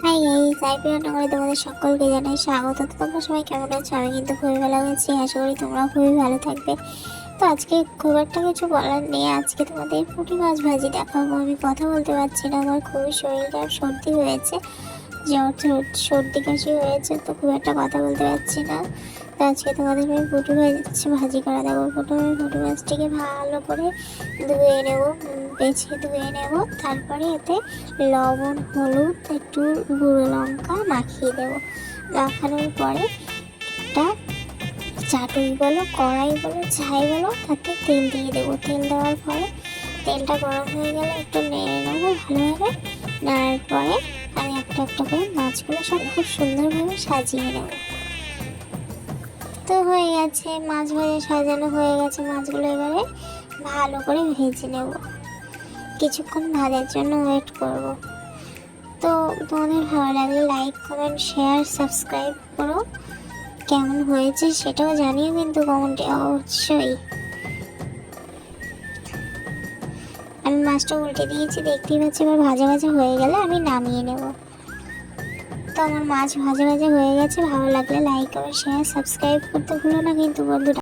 Hi guys, IPL নগরে তোমাদের সকলকে জানাই স্বাগত। তো তোমরা সবাই কেমন আছো? আমি কিন্তু খুবই ভালো আছি, আশা করি তোমরাও খুবই ভালো থাকবে। তো আজকে খুব একটা কিছু বলার নেই, আজকে তোমাদের পুঁটি মাছ ভাজি দেখাবো। আমি কথা বলতে পারছি না, আমার খুবই শরীরটা সর্দি হয়েছে, জ্বর সর্দি কাশি হয়েছে, তো খুব একটা কথা বলতে পারছি না। তো আজকে তোমাদের আমি পুঁটি ভাজি করে দেবো। প্রথমে পুঁটি মাছটিকে ভালো করে ধুয়ে নেব, বেছে ধুয়ে নেব। তারপরে এতে লবণ, হলুদ, একটু গুঁড়ো লঙ্কা মাখিয়ে দেবো। মাখানোর পরে একটা চাটুই বলো, কড়াই বলো, ছাই বলো, তাতে তেল দিয়ে দেবো। তেল দেওয়ার পরে তেলটা গরম হয়ে গেলে একটু নেড়ে নেবো ভালোভাবে। নেওয়ার পরে আমি একটা একটা করে মাছগুলো সব খুব সুন্দরভাবে সাজিয়ে নেব। তো হয়ে গেছে, মাছ ভাজা সাজানো হয়ে গেছে। মাছগুলো এবারে ভালো করে ভেজে নেব, কিছুক্ষণ ভাজার জন্য ওয়েট করব। তো তোমাদের ভালো লাগলে লাইক, কমেন্ট, শেয়ার, সাবস্ক্রাইব করো। কেমন হয়েছে সেটাও জানিও কিন্তু কমেন্টে অবশ্যই। আমি মাছটা উল্টে দিয়েছি, দেখতেই পাচ্ছি। এবার ভাজা ভাজা হয়ে গেলে আমি নামিয়ে নেব। তো আমার মাছ ভাজা ভাজা হয়ে গেছে। ভালো লাগলে লাইক, কমেন্ট, শেয়ার, সাবস্ক্রাইব করতে ভুলো না কিন্তু বন্ধুরা।